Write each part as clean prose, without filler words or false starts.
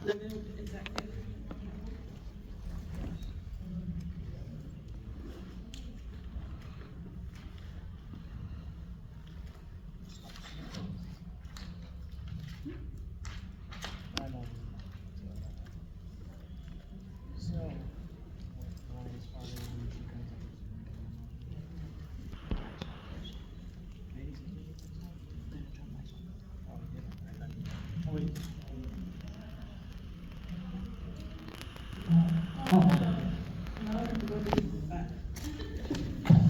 Executive.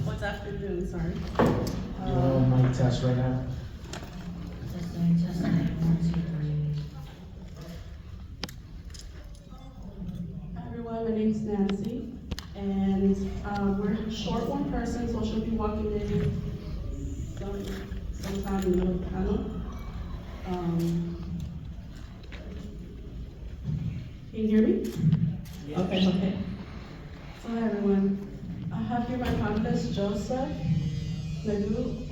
What's afternoon, sorry. You're on mic test right now. Testing, 1, 2, 3. Hi everyone, my name's Nancy, and we're short one person, so she'll be walking in sometime in the middle of the panel. Can you hear me? Yeah. Okay. So hi everyone, I have here my panelists, Joseph, Nagu,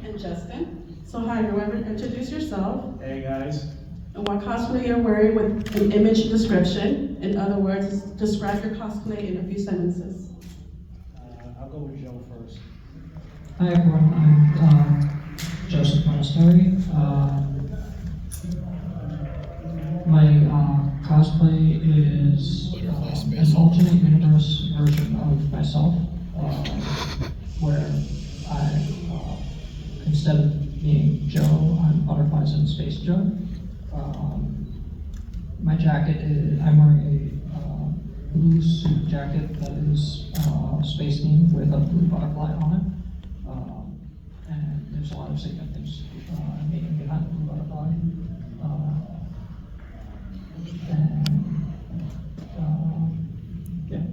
and Justin. So hi everyone, introduce yourself. Hey guys. And what cosplay you're wearing with an image description. In other words, describe your cosplay in a few sentences. I'll go with Joe first. Hi everyone, I'm Joseph Monastery. My cosplay is an alternate universe version of myself, where instead of being Joe, I'm Butterflies in Space Joe. My jacket is, I'm wearing a blue suit jacket that is space themed with a blue butterfly on it. And there's a lot of significance meaning behind the blue butterfly. Yeah.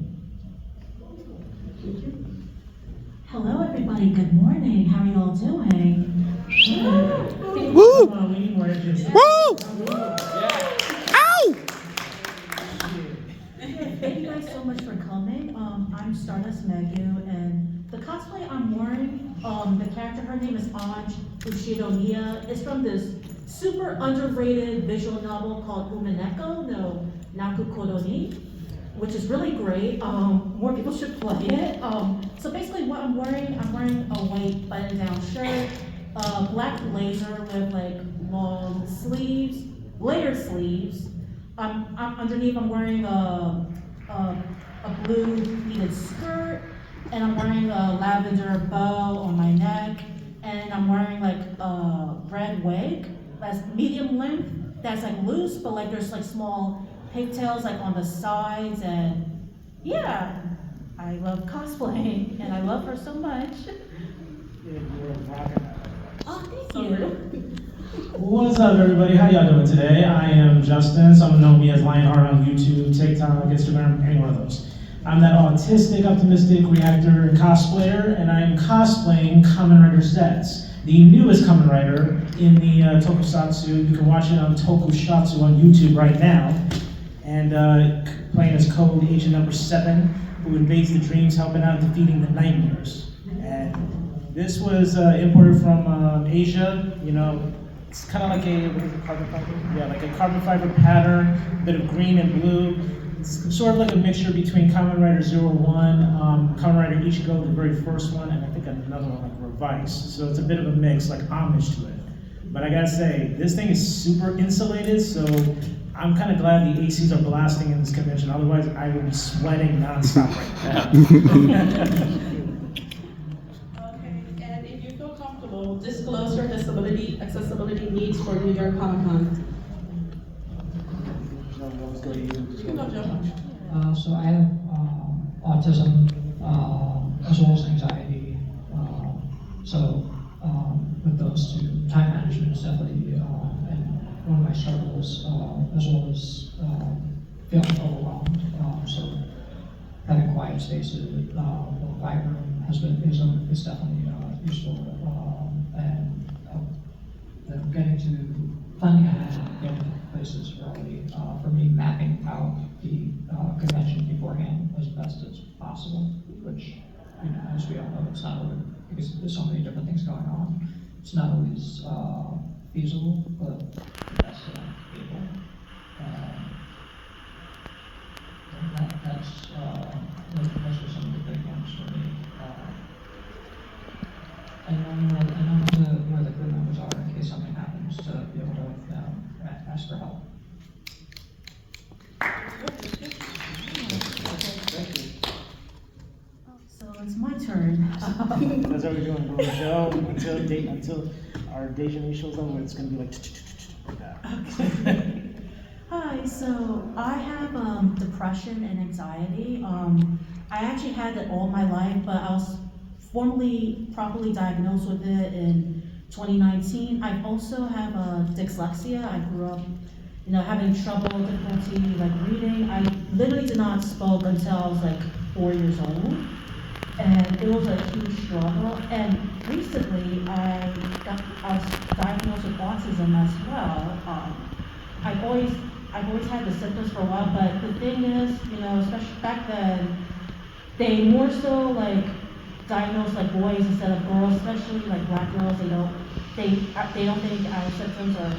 Hello, everybody. Good morning. How are you all doing? Woo! Woo! Ow! Thank you guys so much for coming. I'm Stardust Megu, and the cosplay I'm wearing, the character, her name is Anj Ushidoniya. It's from this super underrated visual novel called Umineko no Nakukodoni, which is really great. More people should play it. So basically what I'm wearing a white button-down shirt, a black blazer with like long sleeves, layered sleeves. Underneath I'm wearing a blue pleated skirt, and I'm wearing a lavender bow on my neck, and I'm wearing like a red wig that's medium length, that's like loose, but like there's like small pigtails like on the sides, and yeah, I love cosplaying, and I love her so much. Oh, thank you. What's up, everybody? How y'all doing today? I am Justin. Some know me as Lionheart on YouTube, TikTok, Instagram, any one of those. I'm that autistic, optimistic reactor and cosplayer, and I'm cosplaying Kamen Rider Sets, the newest Kamen Rider in the Tokusatsu. You can watch it on Tokusatsu on YouTube right now. And playing as Code, Agent number 7, who invades the dreams, helping out defeating the nightmares. And this was imported from Asia. You know, it's kind of like a, what is it, carbon fiber? Yeah, like a carbon fiber pattern, a bit of green and blue. It's sort of like a mixture between Kamen Rider 01, Kamen Rider Ichigo, the very first one, and I think another one like Revice. So it's a bit of a mix, like homage to it. But I gotta say, this thing is super insulated, so I'm kind of glad the ACs are blasting in this convention. Otherwise, I would be sweating nonstop right now. Okay, and if you feel comfortable, disclose your disability accessibility needs for New York Comic Con. Let's go to you. You can go, Joe. So I have autism as well as anxiety. With those two, time management is definitely and one of my struggles, as well as feeling overwhelmed. So having quiet spaces, vibrant is definitely useful, and getting to planning ahead and getting to places early. For me, mapping out the convention beforehand as best as possible, which, you know, as we all know, it's not always, because there's so many different things going on. It's not always feasible, but the best ask for help. So it's my turn. That's what we're doing, bro. Show until our Dejanay shows up, it's gonna be like that. Hi, so I have depression and anxiety. I actually had it all my life, but I was formally properly diagnosed with it in 2019. I also have dyslexia. I grew up, having trouble, difficulty like reading. I literally did not spoke until I was like 4 years old, and it was a huge struggle. And recently, I was diagnosed with autism as well. I've always had the symptoms for a while, but the thing is, especially back then, they more so like diagnose like boys instead of girls, especially like black girls. They don't think our symptoms are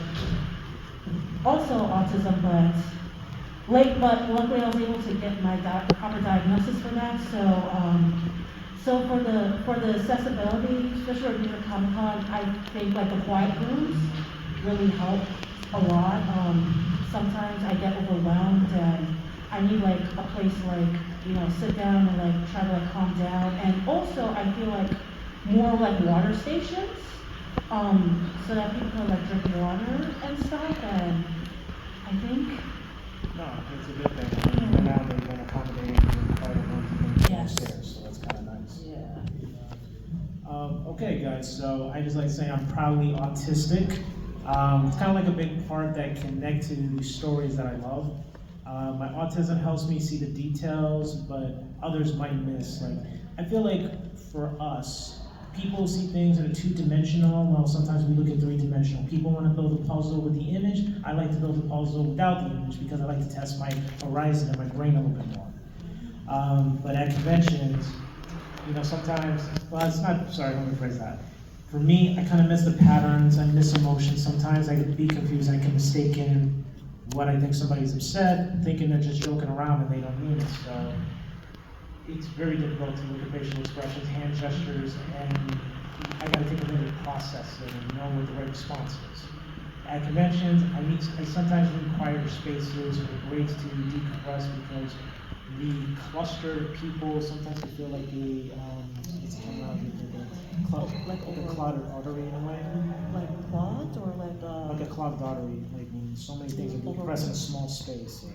also autism, but luckily I was able to get my proper diagnosis for that. So for the accessibility, especially at New York Comic Con, I think like the quiet rooms really help a lot. Sometimes I get overwhelmed and I need like a place like, sit down and like try to like calm down. And also I feel like more like water stations, so that people can like drink water and stuff. And I think No, it's a good thing. And now they're gonna accommodate you private rooms Yes. downstairs, so that's kinda nice. yeah. Okay, guys, so I just like to say I'm proudly autistic. It's kind of like a big part that connect to the stories that I love. My autism helps me see the details, but others might miss. Like, I feel like for us, people see things in a two-dimensional, while sometimes we look at three-dimensional. People want to build a puzzle with the image. I like to build a puzzle without the image because I like to test my horizon and my brain a little bit more. But at conventions, sometimes, well, it's not, sorry, let me rephrase that. For me, I kind of miss the patterns, I miss emotions. Sometimes I can be confused, I can mistaken what I think somebody's upset, thinking they're just joking around and they don't mean it. So it's very difficult to look at facial expressions, hand gestures, and I gotta take a minute to process it and know what the right response is. At conventions, I sometimes need quieter spaces or breaks to decompress because the clustered people sometimes I feel like it's coming out like a clogged artery in a way. Like clogged or Like a clogged artery, like when so many things are compressed in a small space.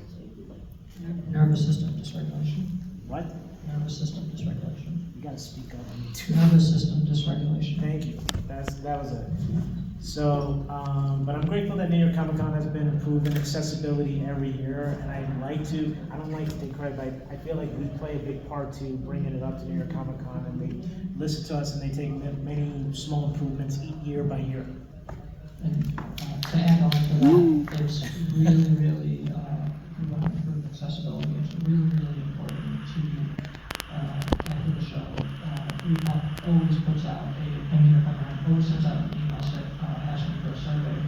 Nervous system dysregulation. What? Nervous system dysregulation. You gotta speak up. I need to. Nervous system dysregulation. Thank you. That was it. So, but I'm grateful that New York Comic Con has been improving accessibility every year, and I don't like to take credit, but I feel like we play a big part to bringing it up to New York Comic Con, and they listen to us and they take many small improvements year by year. And to add on to that, it's really, we want to improve accessibility. It's really important to, after the show, Repop always puts out always sends out an email asking for a survey.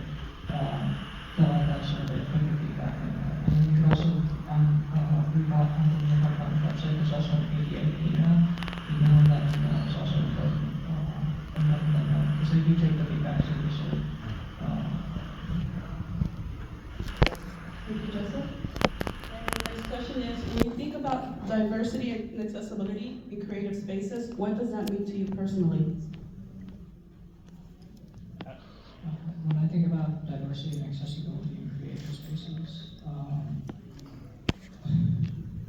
Fill out that survey, put your feedback in there. And then you can also, Repop on the Repop website, there's also an ADA email. Emailing that email is also important. And letting them know, because they do take the feedback seriously. Thank you, Joseph. And the next question is, when you think about diversity and accessibility in creative spaces, what does that mean to you personally? When I think about diversity and accessibility in creative spaces,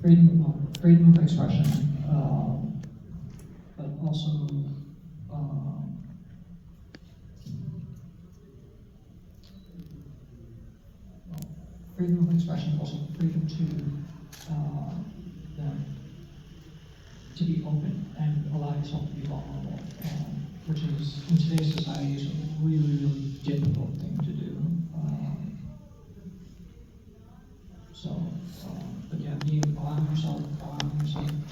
freedom of expression, but also freedom of expression, also freedom to be open and allow yourself to be vulnerable, which is in today's society is a really difficult thing to do. But yeah, allowing yourself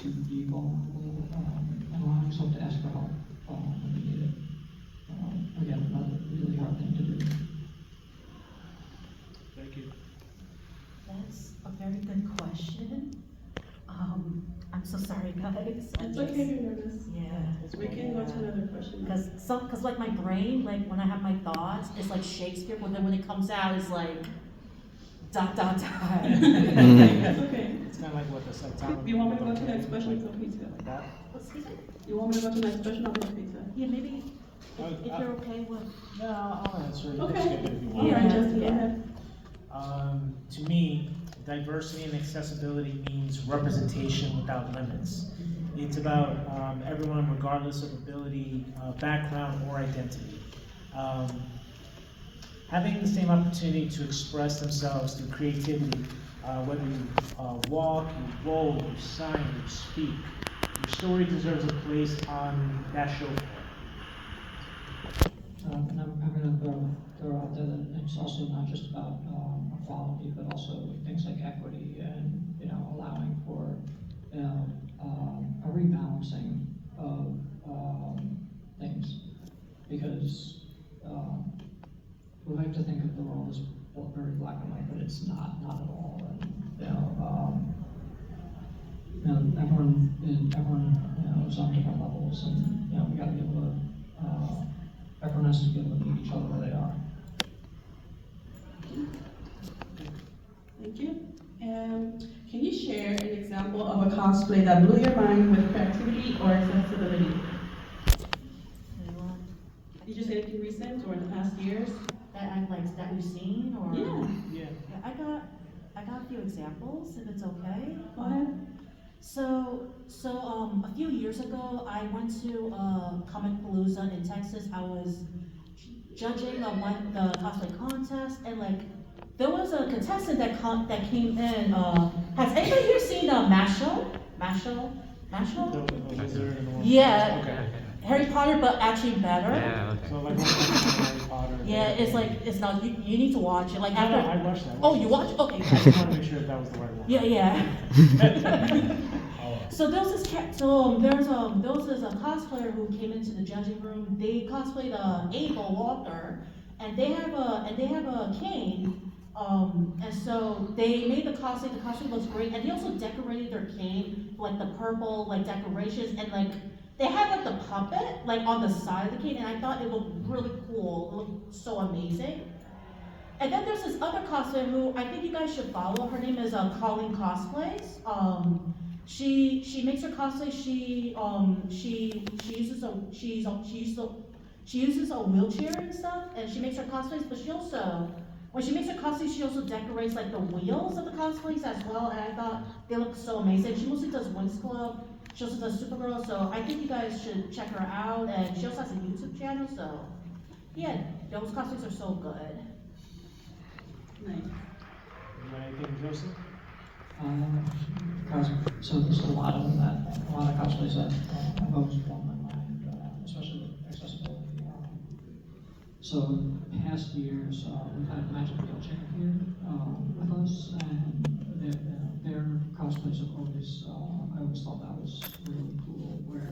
to be vulnerable, and allowing yourself to ask for help when you need it. Again, another really hard thing to do. Thank you. That's a very good question. I'm so sorry, guys. It's okay if you're nervous. Yeah. We can go to another question. Cause like my brain, like when I have my thoughts, it's like Shakespeare, but then when it comes out, it's like dot dot dot. It's okay. It's kind of like what the subtitle. You want me to go to the next question? It's okay too. Like that? Excuse me? You want me to go to the next question? I'll be okay too. Yeah, maybe if you're okay with. No, I'll answer. You can Okay. skip it if you All want. right, Yeah. Justin, go ahead. To me, diversity and accessibility means representation without limits. It's about everyone, regardless of ability, background, or identity. Having the same opportunity to express themselves through creativity, whether you walk, you roll, you sign, you speak. Your story deserves a place on that show floor. And I'm gonna throw out there that it's also not just about equality, but also things like equity and, you know, allowing for, you know, a rebalancing of things. Because we like to think of the world as very black and white, but it's not at all. And, you know, everyone, you know, is on different levels, and, you know, we gotta be able to, everyone has to be able to meet each other where they are. Thank you. And can you share an example of a cosplay that blew your mind with creativity or accessibility? Did you say anything recent or in the past years? That we've seen, or? Yeah. Yeah. Yeah, I got a few examples, if it's okay. Go ahead. So, a few years ago, I went to Comic Palooza in Texas. I was judging the cosplay contest, and like, there was a contestant that came in. Has anybody here seen Mashal? The wizard and the one. Yeah. Okay. Harry Potter, but actually better. Yeah, okay. So like Harry Potter. Yeah, it's not. You need to watch it. Like No, after. no, I watched that. Oh, you watched? Okay. I just want to make sure that was the right one. Yeah. So there was this a cosplayer who came into the judging room. They cosplayed Abel Walker, and they have a cane. And so they made the cosplay. The costume looks great, and they also decorated their cane with, like, the purple like decorations, and like they had like the puppet like on the side of the cane, and I thought it looked really cool. It looked so amazing. And then there's this other cosplayer who I think you guys should follow. Her name is Colleen Cosplays. She makes her cosplay. She uses a wheelchair and stuff, and she makes her cosplays. But when she makes her cosplays, she also decorates like the wheels of the cosplays as well. And I thought they look so amazing. She mostly does Wings Club. She also does Supergirl. So I think you guys should check her out. And she also has a YouTube channel. So yeah, those cosplays are so good. Nice. You got anything, Joseph? So there's a lot of cosplays that have always blown my mind, especially with accessibility. So in the past years, we've had Magic Wheel Chicken here with us, and their cosplays have always, I always thought that was really cool, where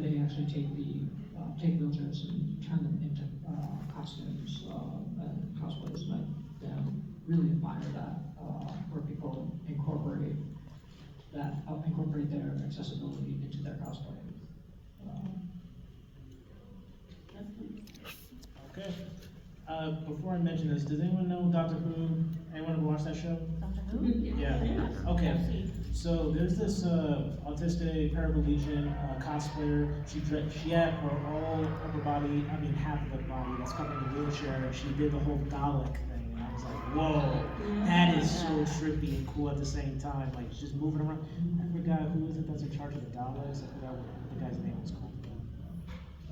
they actually take wheelchairs and turn them into costumes and cosplays, and I really admire that, where people incorporate their accessibility into their cosplay. Okay. Before I mention this, does anyone know Doctor Who? Anyone ever watch that show? Doctor Who? Yeah. Okay. So there's this autistic paraplegic cosplayer. She had her whole upper body, I mean half of her body that's covered in a wheelchair, and she did the whole Dalek thing. And I was like, whoa, that is so trippy and cool at the same time. Like just moving around. I forgot who is it that's in charge of the Daleks. I forgot what the guy's name was called.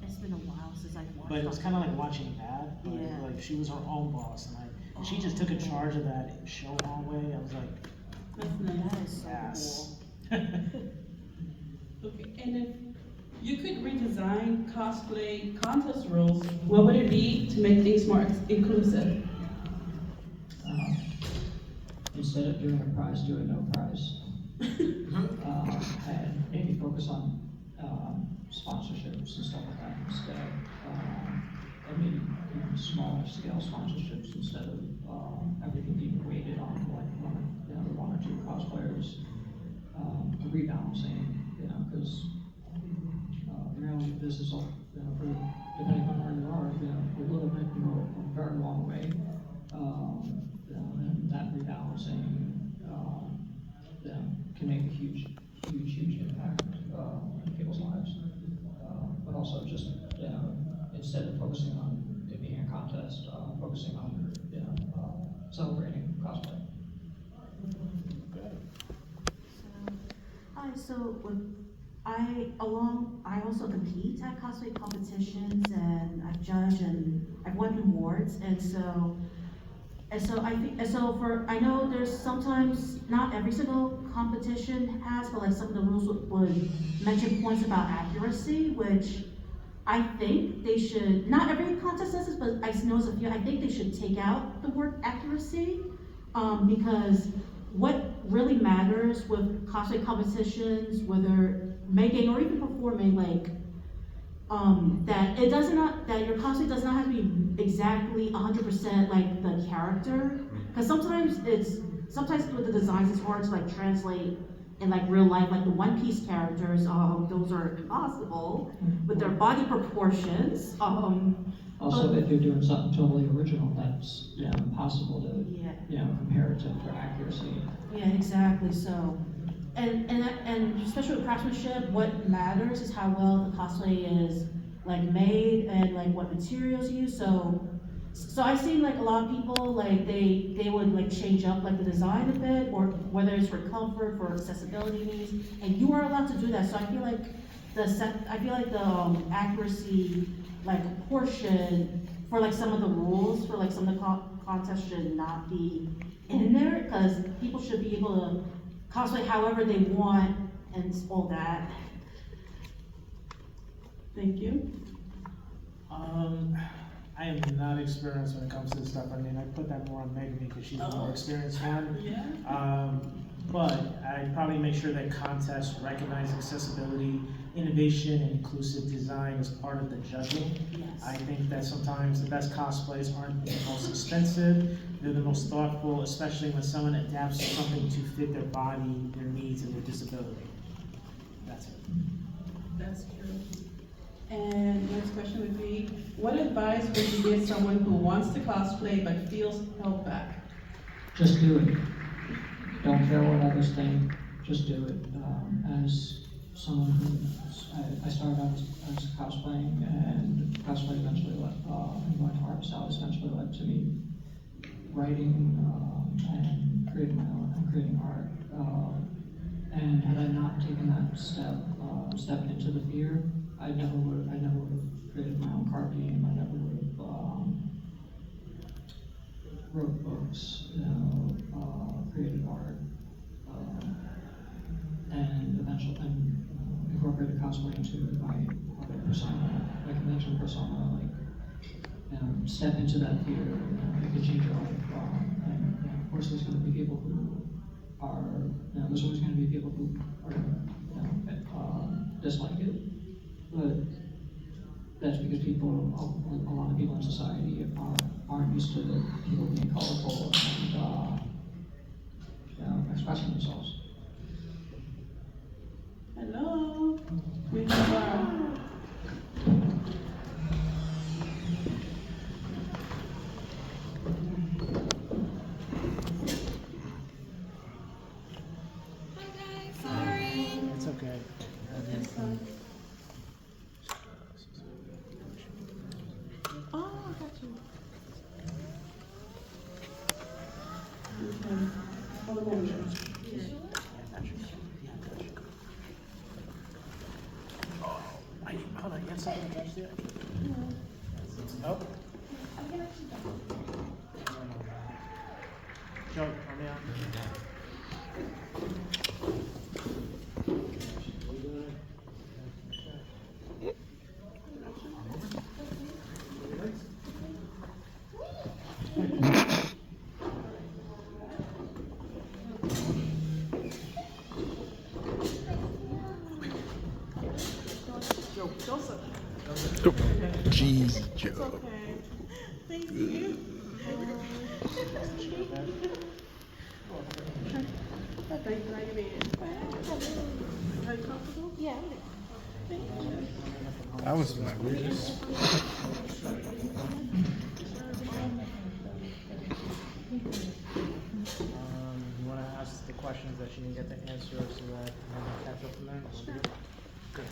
It's been a while since I've watched. But it was kind of like watching that. But Yeah. like she was her own boss, and she just took in charge of that show hallway. I was like, That's nice. That is so yes. Okay, and if you could redesign cosplay contest rules, what would it be to make things more inclusive? Instead of doing a prize, do a no prize. And maybe focus on sponsorships and stuff like that instead. And maybe smaller scale sponsorships instead of everything being weighted on like one or two cosplayers. Rebalancing, because really this is all, for depending on where you are, a little bit, a very long way. so I also compete at cosplay competitions and I've judged and I've won awards I know there's sometimes, not every single competition has, but like some of the rules would mention points about accuracy, which I think they should, not every contest does this, but I know a few, I think they should take out the word accuracy, because what really matters with cosplay competitions, whether making or even performing, like, that your cosplay does not have to be exactly 100% like the character, because sometimes with the designs it's hard to like translate in like real life, like the One Piece characters, those are impossible with their body proportions. Also, if you're doing something totally original, that's impossible to compare it to for accuracy. Yeah, exactly. So, and especially with craftsmanship, what matters is how well the cosplay is like made and like what materials used. So I've seen like a lot of people like they would like change up like the design a bit, or whether it's for comfort, for accessibility needs, and you are allowed to do that. So I feel like the accuracy like portion for like some of the rules for like some of the contests should not be in there, because people should be able to cosplay however they want and all that. Thank you. I am not experienced when it comes to this stuff. I mean, I put that more on Megan because she's the more experienced one. Yeah. But I'd probably make sure that contests recognize accessibility, innovation, and inclusive design as part of the judging. Yes. I think that sometimes the best cosplays aren't the most expensive, they're the most thoughtful, especially when someone adapts something to fit their body, their needs, and their disability. That's it. That's true. And next question would be, what advice would you give someone who wants to cosplay but feels held back? Just do it. Don't care what others think. Just do it. As someone who I started out as cosplaying, and cosplay eventually led, and going to art styles eventually led to me writing and creating art. And had I not taken that step into the fear, I never would have created my own card game. I never would have wrote books, created art, and eventually incorporated cosplay into my persona, my convention persona. Like, step into that fear. It could change your life. And of course, there's going to be people who are. There's always going to be people who are dislike it. But that's because a lot of people in society aren't used to people being colorful and expressing themselves. Hello. We have It's okay. Oh, I got you. Okay. Hold on a minute. Hold on, you have something attached to it? Oh. Joe, help me out. Jeez, Joe. Okay. Thank you. Thank you. Are you comfortable? Yeah. Thank you. That was my weirdest. You want to ask the questions that you didn't get to answer so that I can catch up from there? Sure. Good.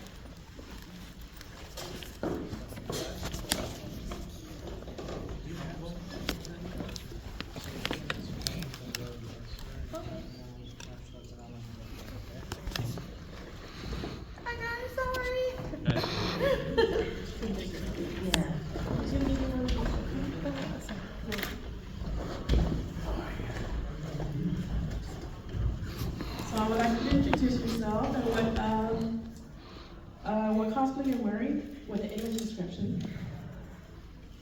So I would like you to introduce yourself and what cosplay you're wearing with the image description.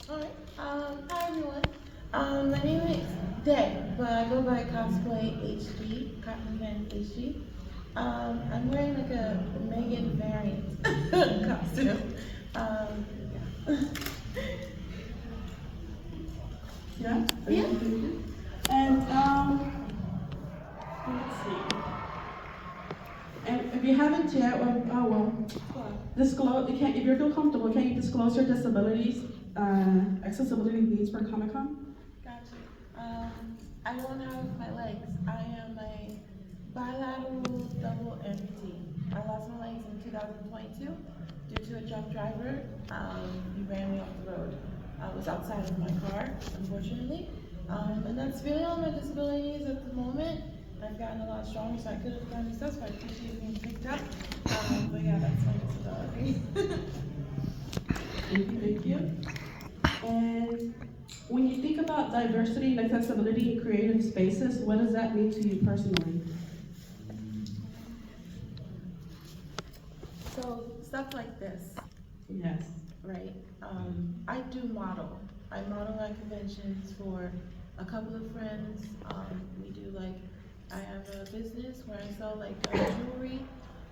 Alright, hi everyone. My name is Day, but I go by cosplay HD, Cotton Candy HD. I'm wearing like a Megan variant costume. Yeah? Yeah. And, let's see. And if you haven't yet, disclose, if you feel comfortable, can you disclose your disabilities, accessibility needs for Comic-Con? Gotcha. I don't have my legs. I am a bilateral double amputee. I lost my legs in 2022 due to a drunk driver. He ran me off the road. I was outside of my car, unfortunately. And that's really all my disabilities at the moment. I've gotten a lot stronger, so I could have done stuff, so I appreciate being picked up. But yeah, that's my disability. Thank you. And when you think about diversity and accessibility in creative spaces, what does that mean to you personally? So stuff like this, Yes. right? I do model. I model at conventions for a couple of friends. We do like, I have a business where I sell like jewelry,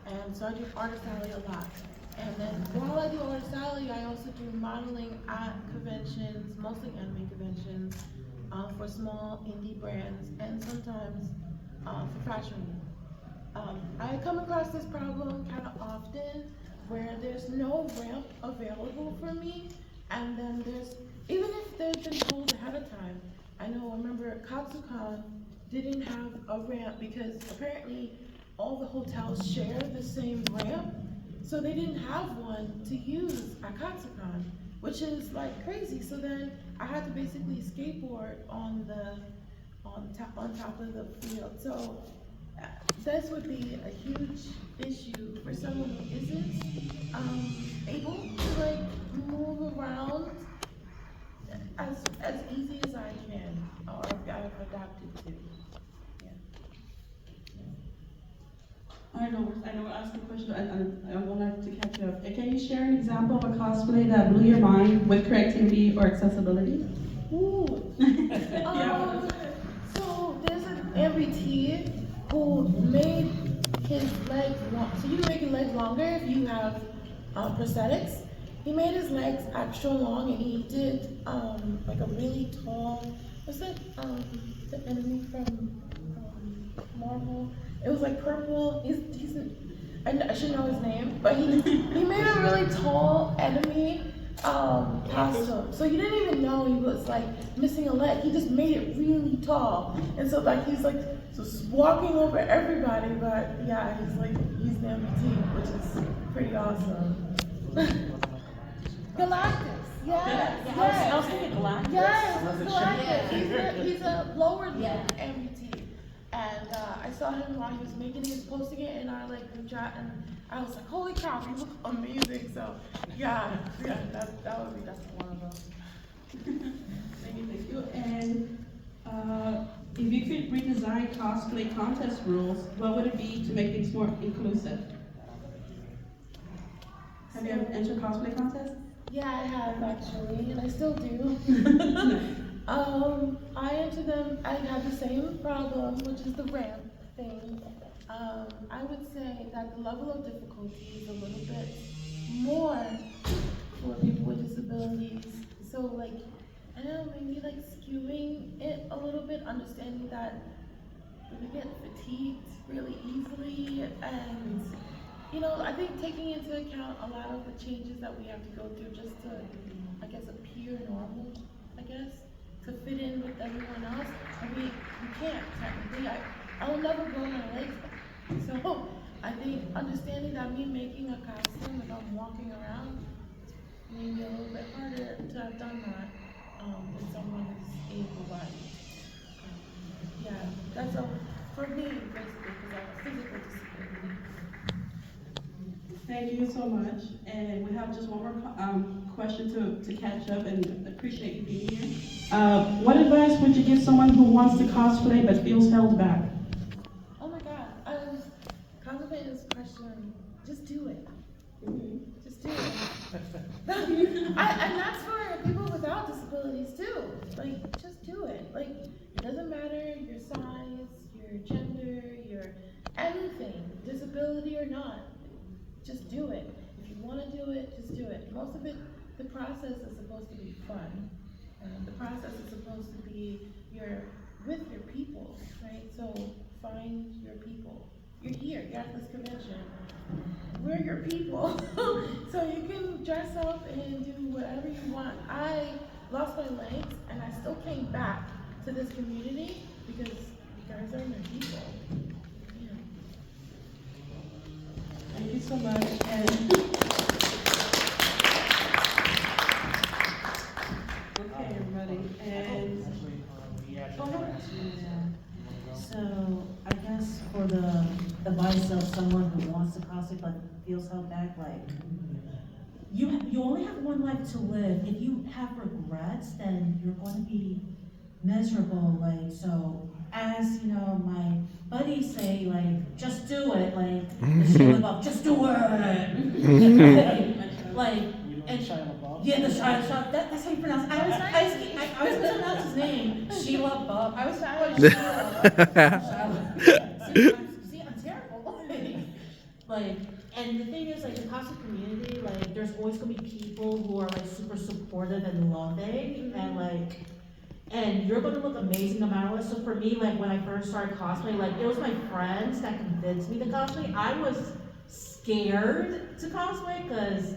and so I do artist alley a lot. And then while I do artist alley, I also do modeling at conventions, mostly anime conventions, for small indie brands, and sometimes for fashion. I come across this problem kind of often where there's no ramp available for me, and then even if they've been told ahead of time. I remember Katsucon didn't have a ramp because apparently all the hotels share the same ramp, so they didn't have one to use at Katsucon, which is like crazy. So then I had to basically skateboard on top of the field. So this would be a huge issue for someone who isn't able to like move around as easy as I can, or I've adapted to. Yeah. I know, ask the question, I would like to catch up. Can you share an example of a cosplay that blew your mind with creativity or accessibility? Ooh. Yeah. So there's an amputee who made his legs long. So you can make your legs longer if you have prosthetics. He made his legs extra long, and he did like a really tall. What's that? The enemy from Marvel. It was like purple. I should know his name, but he made a really tall enemy costume. So you didn't even know he was like missing a leg. He just made it really tall, and so like he's like walking over everybody. But yeah, he's an amputee, which is pretty awesome. Galactus, yes, I was thinking Galactus. yes, Galactus. He's a lower limb amputee, and I saw him while he was making it, he was posting it in our like group chat, and I was like, holy cow, he looks amazing. So yeah, that would be definitely one of them. Thank you. And if you could redesign cosplay contest rules, what would it be to make things more inclusive? Have you ever entered cosplay contests? Yeah, I have actually, and I still do. I enter them, I have the same problem, which is the ramp thing. I would say that the level of difficulty is a little bit more for people with disabilities. So like, I don't know, maybe like skewing it a little bit, understanding that we get fatigued really easily, and I think taking into account a lot of the changes that we have to go through just to, I guess, appear normal, to fit in with everyone else. And we can't, technically. I will never grow my legs back. So I think understanding that me making a costume if I'm walking around, it's maybe a little bit harder to have done that than someone who's able-bodied. Yeah, that's all for me, basically, because I have a physical disability. Thank you so much. And we have just one more question to catch up, and appreciate you being here. What advice would you give someone who wants to cosplay but feels held back? Oh my God. question, just do it. Just do it. And that's for people without disabilities too. Like, just do it. Like, it doesn't matter your size, your gender, your anything, disability or not. Just do it. If you want to do it, just do it. Most of it, the process is supposed to be fun. The process is supposed to be you're with your people, right? So find your people. You're here, you're at this convention. We're your people. So you can dress up and do whatever you want. I lost my legs and I still came back to this community because you guys are my people. Yeah. Thank you so much. And okay, everybody. And So I guess for the advice of someone who wants to cosplay but feels held back, like you only have one life to live. If you have regrets, then you're going to be miserable. Like, so as you know, my buddies say, like, just do it. Like the show about just do it. like and yeah, the Shia. That's how you pronounce it. I was gonna pronounce his name. Sheila Bub. I was See, I'm terrible. Like, and the thing is, like, the cosplay community, like, there's always gonna be people who are like super supportive and loving, and like, and you're gonna look amazing no matter what. So for me, like, when I first started cosplay, like, it was my friends that convinced me to cosplay. I was scared to cosplay because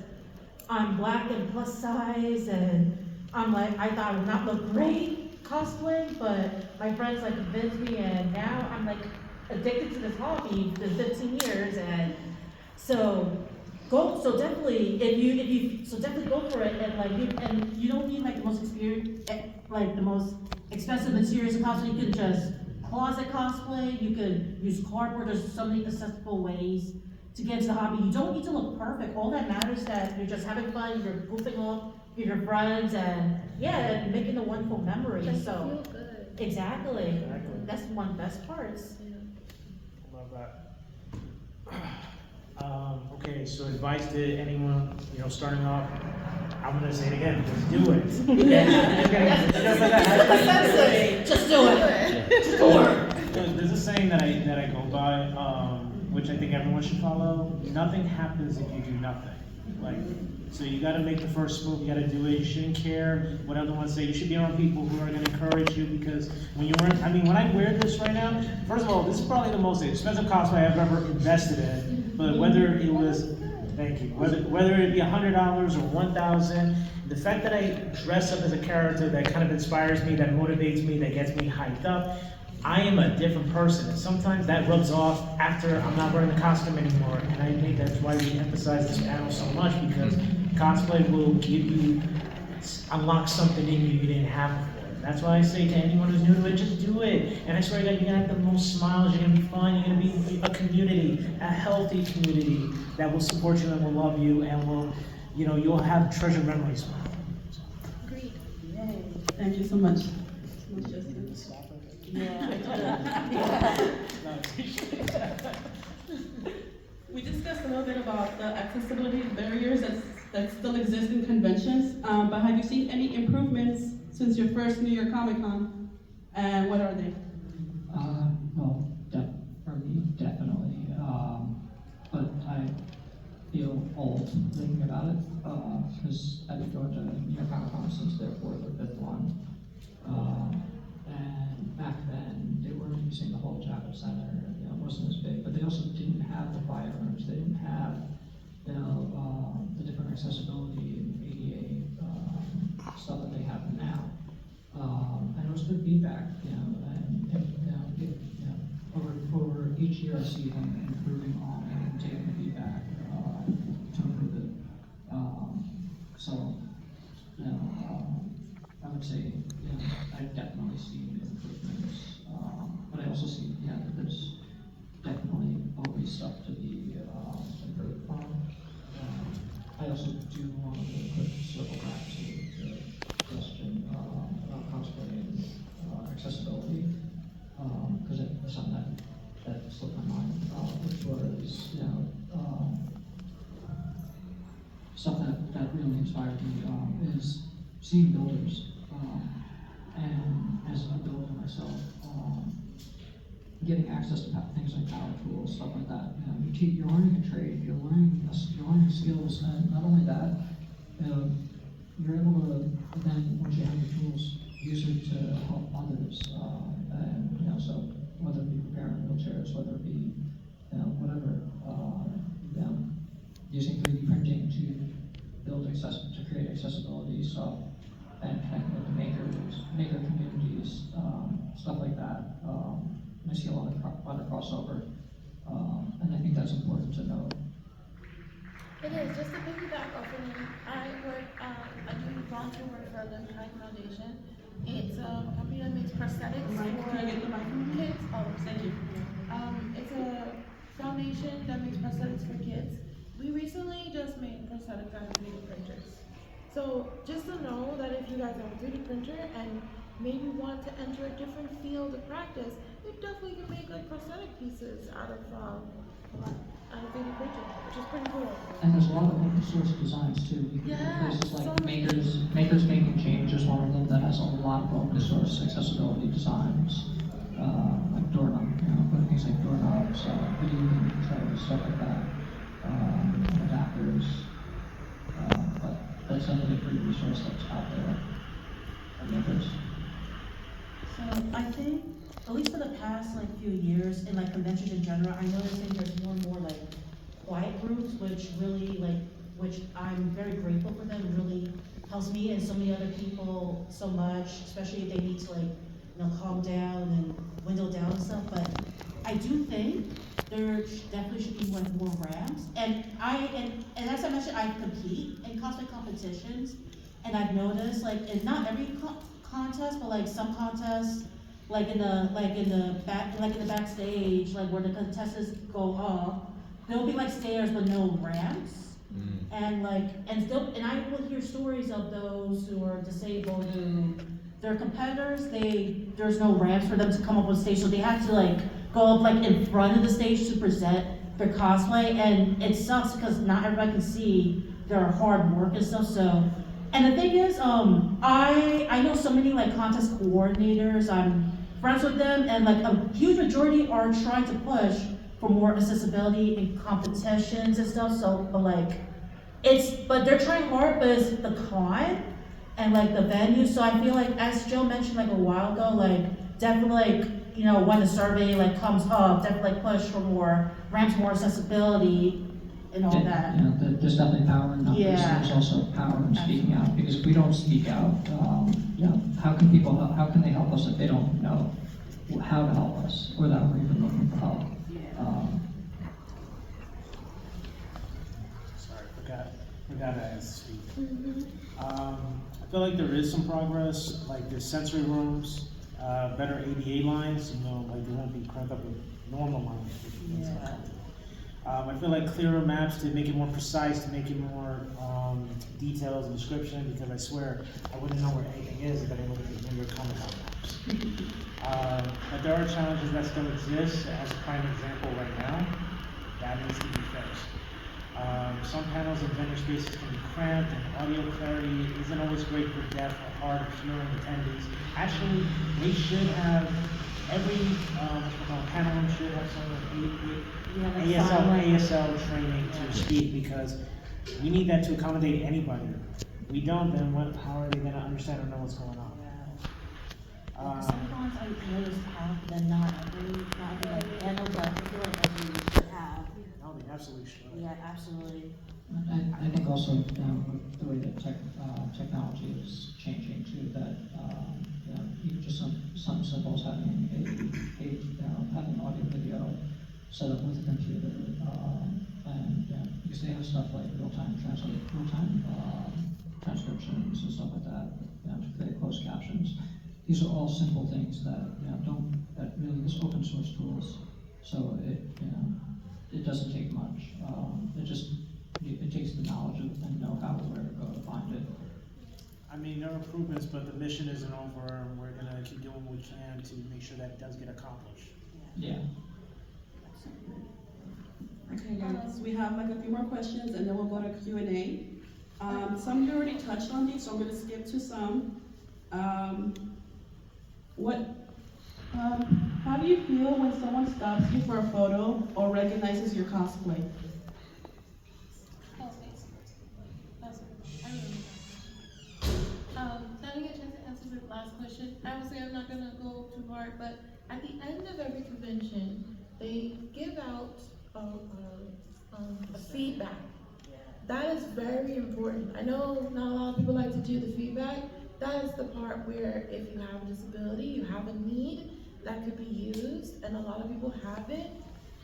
I'm black and plus size, and I'm like, I thought I would not look great cosplaying, but my friends like convinced me, and now I'm like addicted to this hobby for 15 years, and so definitely definitely go for it, and you don't need like the most expensive materials to cosplay. You can just closet cosplay, you could use cardboard. There's so many accessible ways to get into the hobby. You don't need to look perfect. All that matters is that you're just having fun, you're goofing off with your friends, and and making a wonderful memory. Like, So you feel good. exactly. That's one of the best parts. Yeah. Love that. Okay, so advice to anyone, starting off, I'm gonna say it again, just do it. Just like that. Just do it. Just do it. There's a saying that I go by, which I think everyone should follow. Nothing happens if you do nothing. Like, so you gotta make the first move, you gotta do it. You shouldn't care what other ones say. You should be around people who are gonna encourage you, because when I wear this right now, first of all, this is probably the most expensive cosplay I've ever invested in. But whether it was, thank you, whether it be $100 or $1,000, the fact that I dress up as a character that kind of inspires me, that motivates me, that gets me hyped up, I am a different person, and sometimes that rubs off after I'm not wearing the costume anymore. And I think that's why we emphasize this panel so much, because cosplay will unlock something in you didn't have before. That's why I say to anyone who's new to it, just do it. And I swear to God, you're gonna have the most smiles, you're gonna be fun, you're gonna be a community, a healthy community that will support you and will love you, and will, you'll have treasured memories. Agreed. yay. Thank you so much. We discussed a little bit about the accessibility barriers that still exist in conventions, but have you seen any improvements since your first New York Comic Con? And what are they? Well, for me, definitely. But I feel old thinking about it, because I've been going to New York Comic Con since their 4th or 5th one. And back then, they weren't using the whole Javits Center. It wasn't as big, but they also didn't have the fire rooms. They didn't have, the different accessibility and ADA stuff that they have now. And it was good feedback, over each year I see them improving on it and taking the feedback to improve it. So, I would say, I definitely see improvements, but I also see, that there's definitely always stuff to be improved on. I also do want to quick circle back to the question about cosplay and accessibility, because it's something that slipped my mind, which was, inspired me is seeing builders, and as a builder myself, getting access to things like power tools, stuff like that. You're learning a trade, you're learning skills, and not only that, you're able to then, once you have your tools, use it to help others. And so whether it be repairing wheelchairs, whether it be whatever, using 3D printing to to create accessibility stuff, and connecting with the maker communities, stuff like that. I see a lot of crossover, and I think that's important to know. It is, just to piggyback off of me, I do volunteer work for the High Foundation. It's a company that makes prosthetics Can I get the for microphone? kids. Oh, Thank you. It's a foundation that makes prosthetics for kids. We recently just made prosthetics out of 3D printers. So just to know that if you guys have a 3D printer and maybe want to enter a different field of practice, you definitely can make like prosthetic pieces out of 3D printer, which is pretty cool. And there's a lot of open source designs too. Places like Makers Making Change is one of them that has a lot of open source accessibility designs, like doorknob, things like doorknobs, video game controls, stuff like that, adapters. But that's another free resource that's out there. Makers. So I think, at least for the past like few years, in like conventions in general, I'm noticing there's more and more like quiet groups, which I'm very grateful for them. It really helps me and so many other people so much, especially if they need to like, calm down and window down and stuff. But I do think there definitely should be more ramps. And as I mentioned, I compete in cosplay competitions, and I've noticed in not every contest, but like some contests, like in the backstage, like where the contestants go up, there'll be like stairs but no ramps. And I will hear stories of those who are disabled who their competitors, there's no ramps for them to come up on stage, so they have to go up in front of the stage to present their cosplay, and it sucks because not everybody can see their hard work and stuff. So, and the thing is, I know so many contest coordinators. I'm friends with them, and a huge majority are trying to push for more accessibility in competitions and stuff. So, but they're trying hard, but it's the con and the venue. So I feel as Joe mentioned a while ago, definitely when the survey comes up, definitely push for more ramps, more accessibility, and all that. There's definitely power in numbers. Yeah. There's also power in speaking out, because if we don't speak out, how can they help us if they don't know how to help us without even looking for help? Sorry, forgot I asked to speak. I feel like there is some progress, like the sensory rooms, better ADA lines, they won't be cramped up with normal lines. I feel like clearer maps to make it more precise, to make it more details and description, because I swear I wouldn't know where anything is if I didn't look at the New York Comic Con maps. But there are challenges that still exist. As a prime example right now, that needs to be fixed. Some panels and vendor spaces can be cramped, and audio clarity isn't always great for deaf or hard of hearing attendees. Actually, they should have every panel room should have some ASL training to speak, because we need that to accommodate anybody. We don't, then how are they going to understand or know what's going on? Sometimes I notice have, then not every panel, but I feel every should have. No, they absolutely should. Yeah, absolutely. I think also with the way that technology is changing too, that even just something simple as having having audio video set up with a computer, and because they have stuff like real-time transcriptions and stuff like that, to create closed captions. These are all simple things that that really is open source tools. So it doesn't take much. It takes the knowledge and know-how of where to go to find it. I mean, there are improvements, but the mission isn't over, and we're going to keep doing what we can to make sure that does get accomplished. Yeah. Okay, guys, we have a few more questions, and then we'll go to Q&A. Some you already touched on these, so I'm gonna skip to some. How do you feel when someone stops you for a photo or recognizes your cosplay? Can I get a chance to answer the last question? Obviously, I'm not gonna go too hard, but at the end of every convention, they give out a feedback. That is very important. I know not a lot of people like to do the feedback. That is the part where if you have a disability, you have a need that could be used, and a lot of people have it.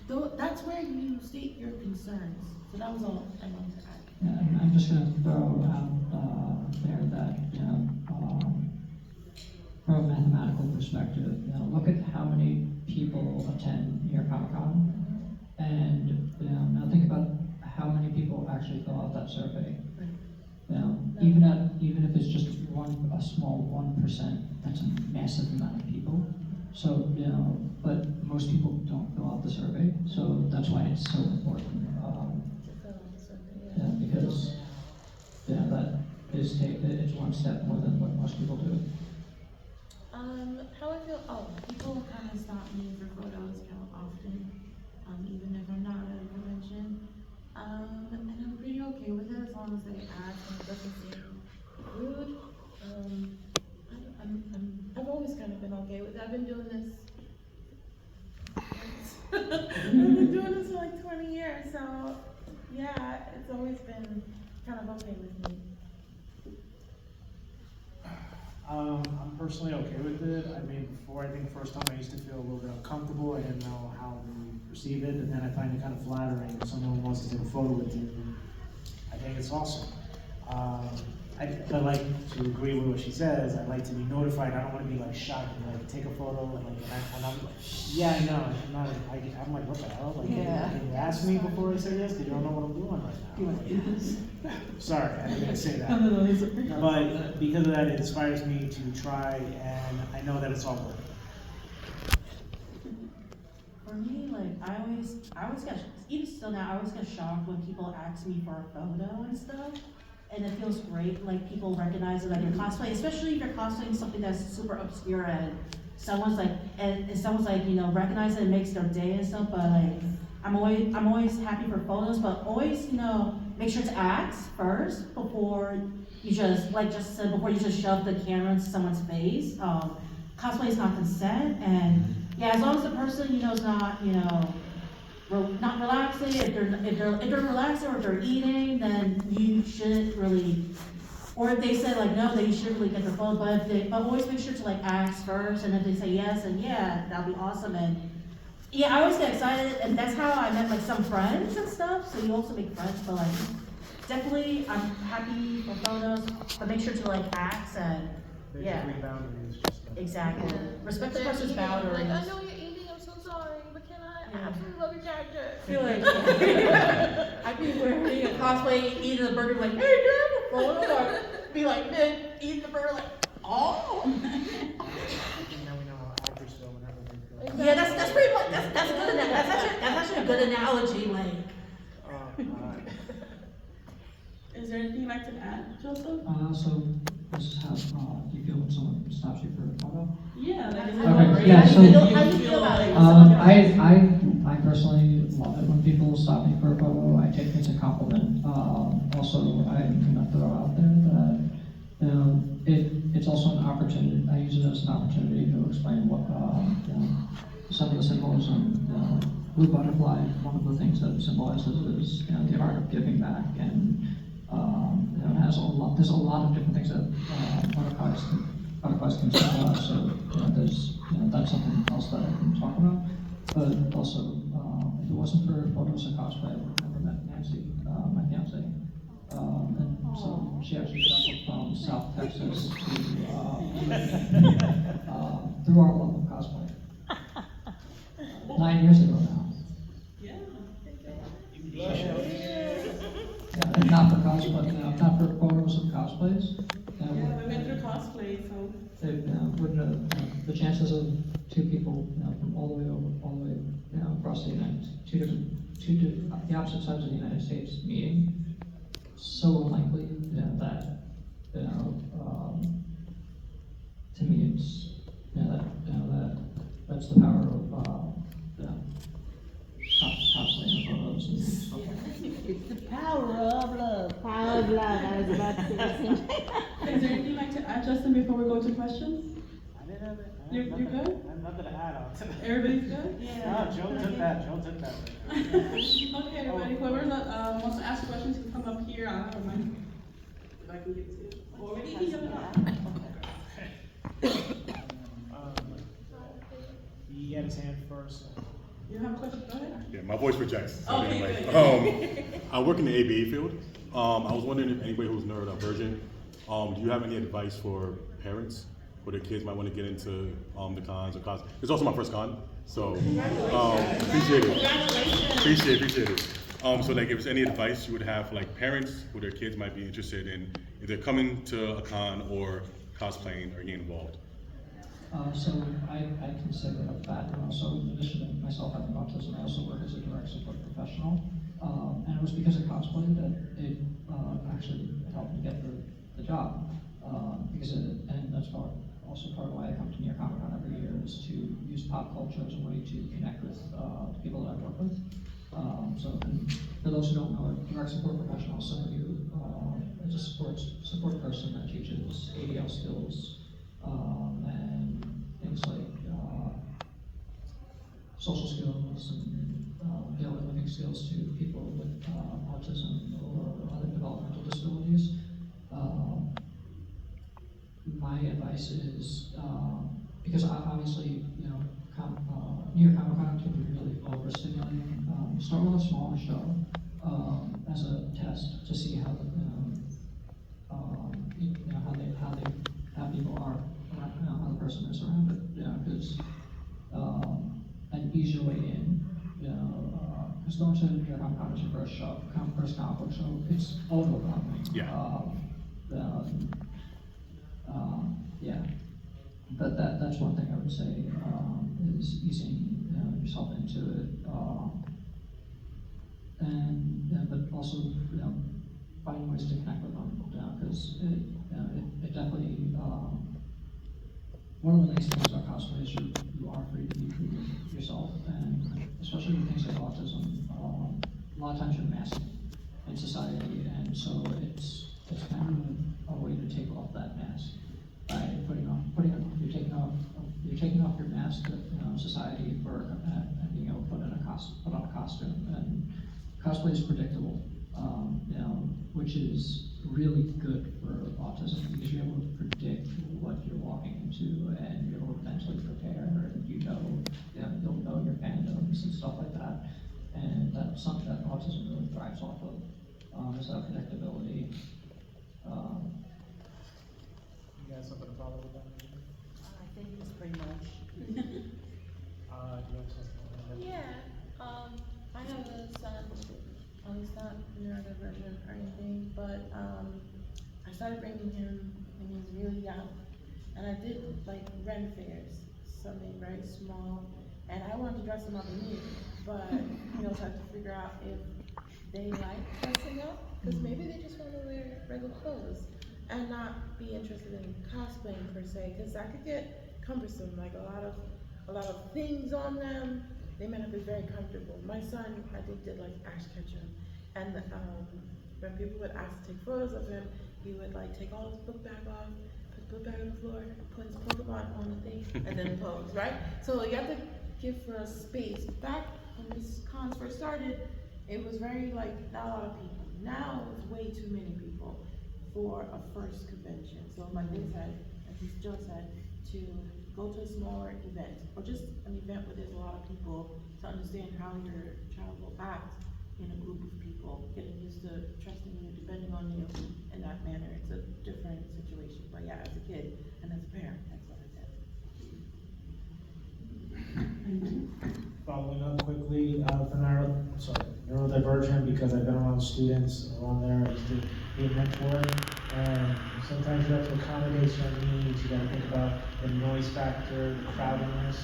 Though that's where you state your concerns. So that was all I wanted to add. Yeah, and I'm just gonna throw out there that, from a mathematical perspective, look at how many people attend New York Comic Con, and now think about how many people actually fill out that survey. Even if it's just a small 1%, that's a massive amount of people. So, but most people don't fill out the survey, so that's why it's so important. Because that is it's one step more than what most people do. How I feel, people kind of stop me for photos kind of often, even if I'm not at a convention. And I'm pretty okay with it as long as they ask and it doesn't seem rude. I've always kind of been okay with it. I've been doing this. I've been doing this for like 20 years, so yeah, it's always been kind of okay with me. I'm personally okay with it. I mean, before, I think the first time I used to feel a little bit uncomfortable. I didn't know how to perceive it, and then I find it kind of flattering if someone wants to take a photo with you. I think it's awesome. I like to agree with what she says. I like to be notified. I don't want to be like shocked and like take a photo and I'm like, yeah, I know. I'm like, what the hell? Like, can you ask me before I say yes? Because you don't know what I'm doing right now. Sorry, I didn't mean to say that. But because of that, it inspires me to try, and I know that it's all worth it. For me, like, I always get, even still now, I always get shocked when people ask me for a photo and stuff. And it feels great, like, people recognize it, like, your cosplay, especially if you're cosplaying something that's super obscure and someone's like, recognize it and makes their day and stuff, but like, I'm always happy for photos, but always, make sure to ask first before you just, like just said, before you just shove the camera into someone's face. Cosplay is not consent, and yeah, as long as the person, is not, not relaxing, if they're relaxing or if they're eating, then you shouldn't really, or if they said like no, they shouldn't really get their phone, but always make sure to like ask first, and if they say yes, and yeah, that'll be awesome, and yeah, I always get excited, and that's how I met like some friends and stuff, so you also make friends, but like, definitely, I'm happy for photos, but make sure to like ask, and yeah. Basically, boundaries, just Exactly. Respect the person's boundaries. Like, I know you're eating, I'm so sorry, but can I absolutely love your character? I feel like I'd be wearing a cosplay, eating a burger, like, hey, dude, photo, or be like, man, eating the burger, like, oh. now we know how actors feel whenever they feel. Yeah, that's pretty much, that's good. That's actually a good analogy, like. Is there anything you'd like to add, Joseph? So this is how you feel when someone stops you for a photo? Yeah, like, Okay, yeah, so How do you feel about it? I personally love it when people stop me for a photo. I take it as a compliment. Also, I'm gonna throw out there that it's also an opportunity. I use it as an opportunity to explain what some of the symbolism. Blue butterfly. One of the things that it symbolizes is the art of giving back, and it has a lot. There's a lot of different things that butterflies can symbolize. So there's that's something else that I can talk about. But also, if it wasn't for photos and cosplay, I would have never met Nancy, my fiance. And so she actually traveled from South Texas to through our love of cosplay. 9 years ago now. Yeah. Yeah, and not for cosplay, not for photos of cosplays. Yeah, we went through cosplay, so. The chances of two people, from all the way across the the opposite sides of the United States meeting, so unlikely, that, to me, it's, that's the power of, cosplaying photos and stuff like that. It's the power of love. Power of love, I was about to say the same thing. Is there anything you'd like to add, Justin, before we go to questions? I didn't have it. You're good? I have nothing to add on to that. Everybody's good? No, Joe took that. Joe took that. Okay, everybody, whoever wants to ask questions can come up here. I don't mind if I can get to you. Or maybe you can up. He had his hand first. You have a question? Go ahead. Yeah, my voice projects. So Okay, anyway, I work in the ABA field. I was wondering if anybody who's neurodivergent, do you have any advice for parents where their kids might want to get into the cons or cons? It's also my first con, so appreciate it. Appreciate it. So like, if there's any advice you would have for like parents who their kids might be interested in, if they're coming to a con or cosplaying or getting involved. So I consider that, and also in addition to myself having autism, I also work as a direct support professional. And it was because of cosplay that it actually helped me get the job. And that's also part of why I come to New York Comic Con every year, is to use pop culture as a way to connect with the people that I work with. So for those who don't know, a direct support professional is somebody who is a support person that teaches ADL skills, and things like social skills and daily living skills to people with autism or other developmental disabilities. My advice is, because obviously, New York Comic Con can be really overstimulating. Start with a smaller show as a test to see how how people are, how the person is around it. Because an easier way in, because going to New York Comic Con is your first show, first comic book show. It's overwhelming. Yeah. Yeah, but that's one thing I would say, is easing yourself into it, but also finding ways to connect with them, because it definitely, one of the nice things about cosplay is you are free to be true to yourself, and especially with things like autism, a lot of times you're masked in society, and so it's kind of a way to take off that mask by you're taking off your mask to society for and being able to put on a costume. And cosplay is predictable, which is really good for autism, because you're able to predict what you're walking into, and you're able to mentally prepare, and you'll know your fandoms and stuff like that. And that's something that autism really thrives off of, is that predictability. You got something to follow with that? I think it's pretty much. Do you have something? Yeah, I have a son, he's not neurodivergent or anything, but I started bringing him when he was really young, and I did like Ren fairs, something very small, and I wanted to dress him up in me, but you also have to figure out if they like dressing up, because maybe they just want to wear regular clothes and not be interested in cosplaying per se, because that could get cumbersome, like a lot of things on them. They may not be very comfortable. My son, I think, did like Ash Ketchum, and when people would ask to take photos of him, he would like take all his book bag off, put the book bag on the floor, put his Pokemon on the thing, and then pose, right? So you have to give for a space. Back when these cons first started, it was very like not a lot of people. Now it's way too many people for a first convention. So like they said, as Joe said, to go to a smaller event, or just an event where there's a lot of people, to understand how your child will act in a group of people, getting used to trusting you, depending on you in that manner. It's a different situation. But yeah, as a kid and as a parent, that's what I did. Following up quickly, for neurodivergent, because I've been around students around there, I did be a mentor, and sometimes you have to accommodate certain needs. You gotta think about the noise factor, the crowdedness,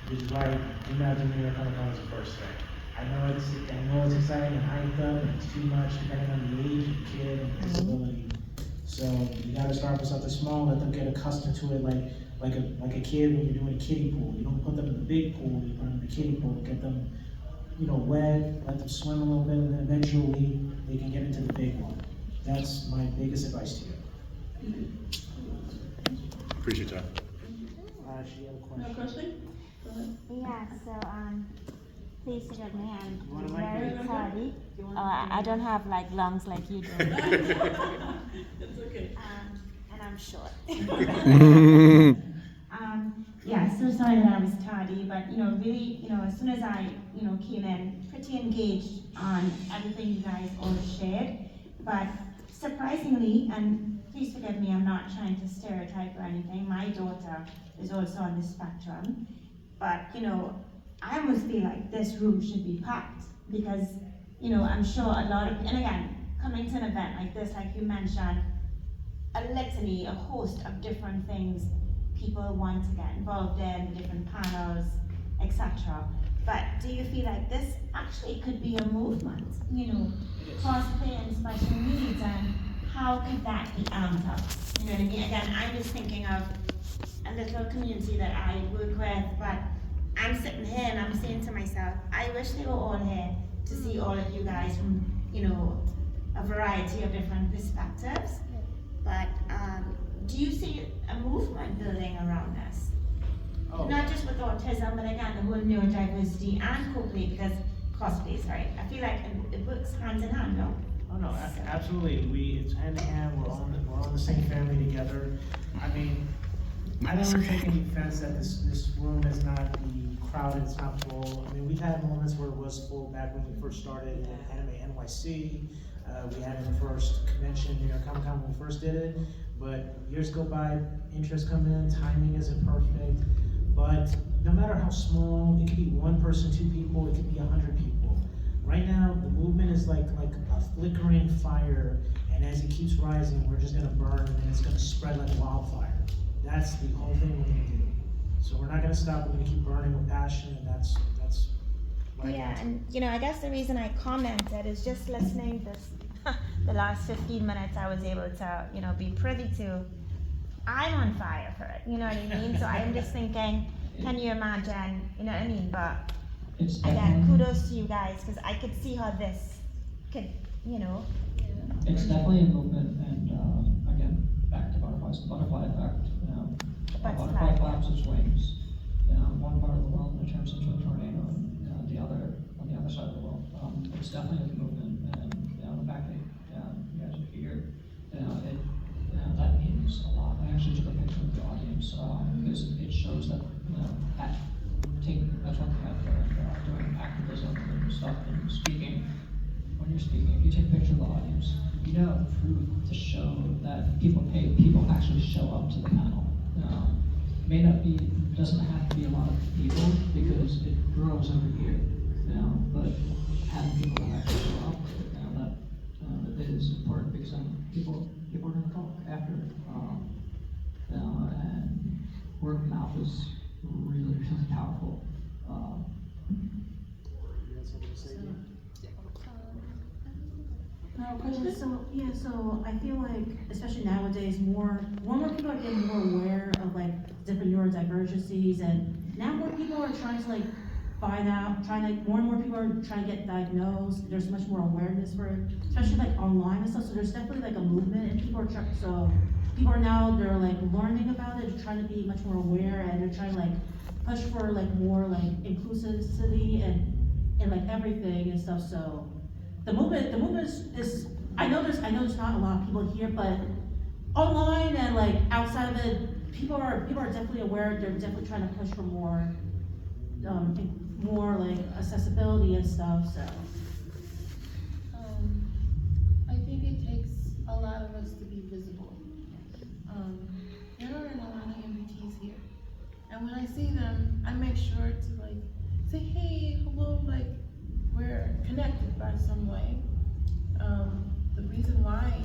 which is why imagine New York Comic Con is the first thing. I know it's exciting and hyped up, and it's too much depending on the age of the kid and disability. So you gotta start with something small, let them get accustomed to it, like a kid when you're doing a kiddie pool. You don't put them in the big pool, you put them in the kiddie pool, get them, wet, let them swim a little bit, and then eventually they can get into the big one. That's my biggest advice to you. Appreciate y'all. She had a No question. question? Go ahead. Yeah, so, please forgive me, I'm You want a mic? very sorry. I don't have like lungs like you do. It's okay. And I'm short. Yeah, so sorry that I was tardy, but really, as soon as I, came in, pretty engaged on everything you guys all shared. But surprisingly, and please forgive me, I'm not trying to stereotype or anything. My daughter is also on the spectrum, but I almost feel like this room should be packed because I'm sure a lot of, and again, coming to an event like this, like you mentioned, a litany, a host of different things people want to get involved in, different panels, etc. But do you feel like this actually could be a movement? Cosplay and special needs, and how could that be amped up? You know what I mean? Again, I'm just thinking of a little community that I work with, but I'm sitting here and I'm saying to myself, I wish they were all here to see all of you guys from, a variety of different perspectives. But do you see a movement building around this? Oh. Not just with autism, but again, the whole neurodiversity and co-play, because cosplay, sorry. I feel like it works hand in hand, no? Oh no, absolutely. It's hand in hand. We're on the same family together. I mean, I don't take any offense that this room is not crowded. It's not full. I mean, we've had moments where it was full back when we first started in Anime NYC. We had in the first convention, New York Comic Con, when we first did it. But years go by, interest come in, timing isn't perfect. But no matter how small, it could be one person, two people, it could be 100 people. Right now, the movement is like a flickering fire, and as it keeps rising, we're just gonna burn, and it's gonna spread like wildfire. That's the whole thing we're gonna do. So we're not gonna stop, we're gonna keep burning with passion, and that's what I Yeah, can do. and I guess the reason I commented is just listening the last 15 minutes I was able to, be privy to. I'm on fire for it, you know what I mean? So I'm just thinking, can you imagine, you know what I mean? But It's again, definitely, kudos to you guys, because I could see how this could, it's definitely a movement, and again, back to butterflies, the butterfly effect. A butterfly flaps its wings. One part of the world and it turns into a tornado, and the other on the other side of the world. It's definitely a movement, and the fact that you guys are here, that means a lot. I actually took a picture of the audience because it shows that that's one thing I've learned doing activism and stuff and speaking. When you're speaking, if you take a picture of the audience, you have proof to show that people actually show up to the panel. Doesn't have to be a lot of people because it grows every year. But having people that actually show up, that is important because then people are going to talk after. And word of mouth is really, really powerful. You had something to say, Dean? No question? So I feel like, especially nowadays, more people are getting more aware of like different neurodivergencies, and now more people are trying to find out, more and more people are trying to get diagnosed. There's much more awareness for it, especially online and stuff. So there's definitely a movement, and people are now they're learning about it, trying to be much more aware, and they're trying to push for more inclusivity and everything and stuff. So the movement is I know there's not a lot of people here, but online and outside of it, people are definitely aware. They're definitely trying to push for more accessibility and stuff. So I think it takes a lot of us to be visible. There aren't a lot of MBTs here, and when I see them, I make sure to say, hey, hello, we're connected by some way. The reason why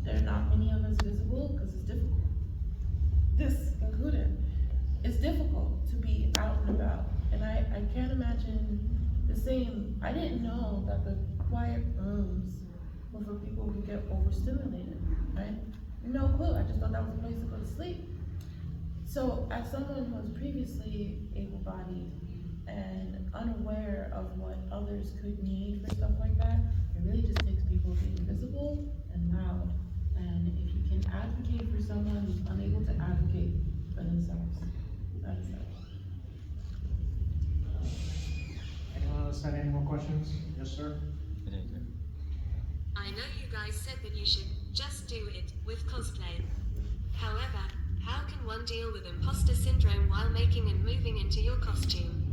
there are not many of us visible, because it's difficult. This included. It's difficult to be out and about, and I can't imagine the the same, I didn't know that the quiet rooms were for people who get overstimulated, right? No clue, I just thought that was a place to go to sleep. So as someone who was previously able-bodied and unaware of what others could need for stuff like that, it really just takes people being visible and loud. And if you can advocate for someone who's unable to advocate for themselves, that is that. Anyone else have any more questions? Yes, sir? I know you guys said that you should just do it with cosplay. However, how can one deal with imposter syndrome while making and moving into your costume?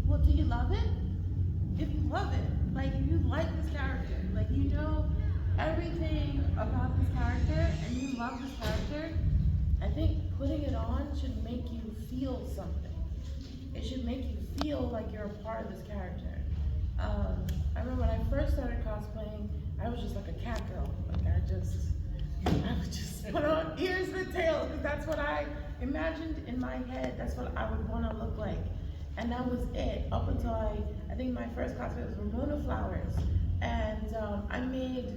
Well, do you love it? If you love it, like if you like this character, like you know everything about this character and you love this character, I think putting it on should make you feel something. It should make you feel like you're a part of this character. I remember when I first started cosplaying, I was just like a cat girl. Like I would just put on ears and tails because that's what I imagined in my head. That's what I would want to look like. And that was it up until I think my first cosplay was Ramona Flowers. And I made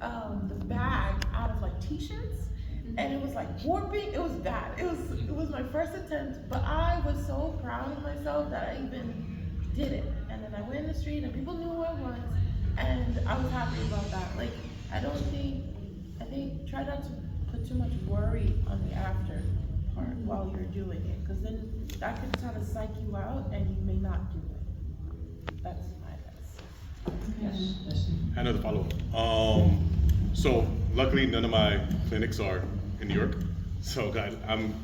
the bag out of like t-shirts. And it was like warping, it was bad. It was my first attempt, but I was so proud of myself that I even did it. And then I went in the street and people knew who I was, and I was happy about that. Like, I think try not to put too much worry on the after part while you're doing it, because then that could kind of psych you out and you may not do it. That's my advice. Yes. Another follow-up. So luckily none of my clinics are in New York. So guys, I'm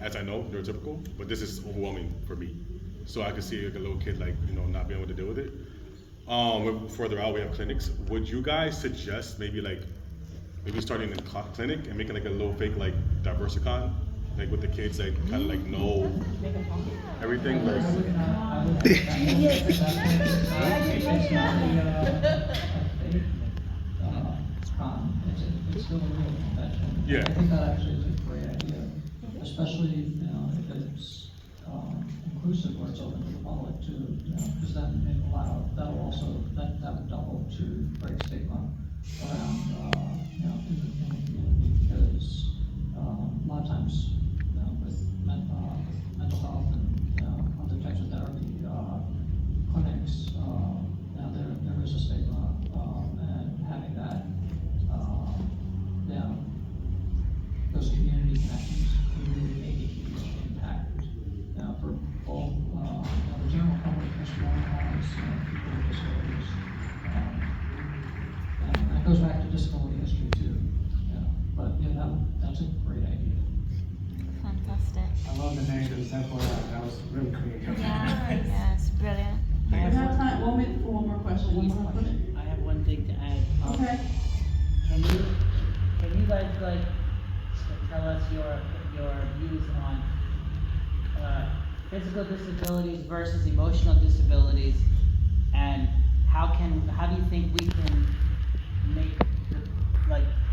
as I know, neurotypical, but this is overwhelming for me. So I could see like a little kid like, not being able to deal with it. Further out we have clinics. Would you guys suggest maybe starting a clinic and making like a little fake like Diversicon? Like with the kids like kind of like know everything like It's still a real convention. Yeah. I think that actually is a great idea, especially if it's inclusive or it's open to the public too. Because then it that'll also that would double to break stigma around in the community, because a lot of times with mental health and other types of therapy clinics, there is a stigma, and having that. Those community connections can really make a huge impact for both the general public as well as people with disabilities. And that goes back to disability history too. But that's a great idea. Fantastic. I love the name of the temple. That was really creative. Yeah, yes, brilliant. We have time, 1 minute for one more question. One more question. I have one thing to add. Okay. Can you guys tell us your views on physical disabilities versus emotional disabilities, and how do you think we can make the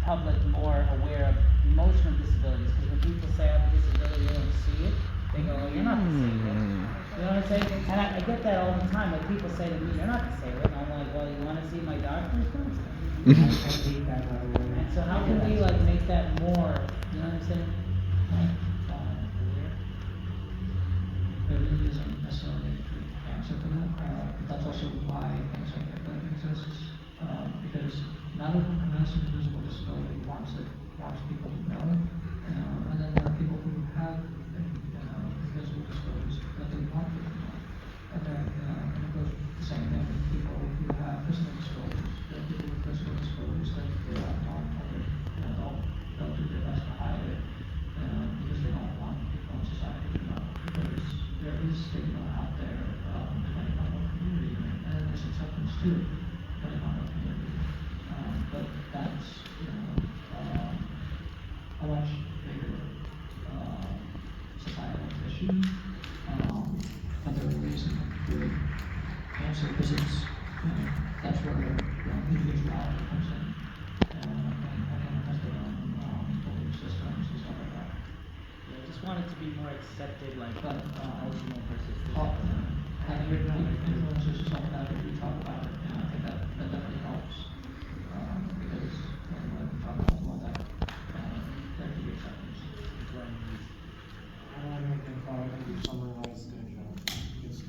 public more aware of emotional disabilities? Because when people say I have a disability, they don't see it. They go, "Oh, you're not disabled." You know what I'm saying? And I get that all the time. Like people say to me, "You're not disabled." And I'm like, "Well, you want to see my doctor's notes?" I hate that, by the way. And so how can we make that more, you know what I'm saying? There really isn't necessarily a true answer for that, but that's also why things like that exists, because not everyone who has an invisible disability wants people to know it, and then there are people who have invisible disabilities that they want people to know, and then and it goes the same thing with people who have physical disabilities. There are people with physical disabilities that they are not public, they'll do their best to hide it, because they don't want people in society to know, because there is stigma out there, depending on what community you're in, and there's acceptance too, depending on what community. But that's, a much bigger, societal issue. But there really isn't a good answer, because that's where, individuality comes in, and everyone has their own belief systems and stuff like that. just want it to be more accepted, like, But, emotional versus talk, physical. having your influencers is something that we talk about, and I think that definitely helps. Because, when we talk about that, there can be acceptance. Is what it needs. I don't have anything to follow, thank you, summarize the job. Just,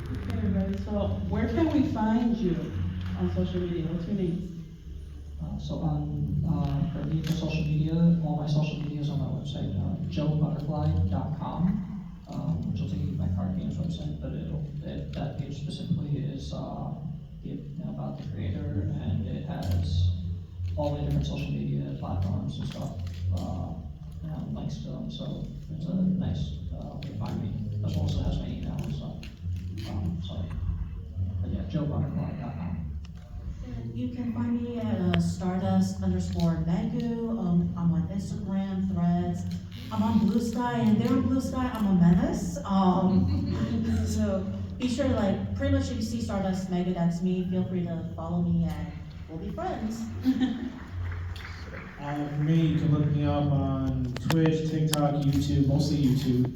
Okay, everybody, so where can we find you on social media? What's your name? So for me, for social media, all my social media is on my website, joebutterfly.com, which will take you to my card games website, but that page specifically is, about the creator, and it has all the different social media platforms and stuff, links to them, so it's a nice, way to find me, as well as it has my email and stuff. But yeah, joebutterfly.com. You can find me at Stardust_Megu. I'm on Instagram, Threads. I'm on Blue Sky, and there on Blue Sky, I'm a menace. So be sure to pretty much if you see Stardust Megu, that's me. Feel free to follow me, and we'll be friends. For me, you can look me up on Twitch, TikTok, YouTube, mostly YouTube.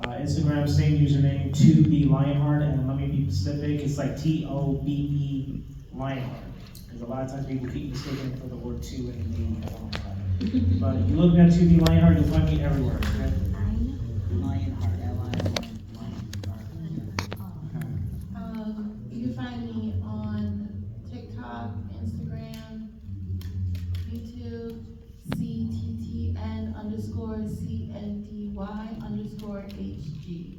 Instagram, same username, 2B_Lionheart, and let me be specific, it's like TOBE Lionheart. Because a lot of times people keep mistaking it for the word 2 and B alongside. But if you look at 2B_Lionheart, you'll find me everywhere. Okay? Lionheart, Lionheart. You can find me on TikTok, Instagram, YouTube, CTTN_CNDY_HG.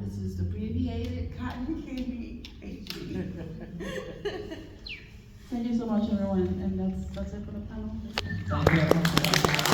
This is abbreviated Cotton Candy HG. Thank you so much, everyone, and that's it for the panel. Thank you everyone for watching.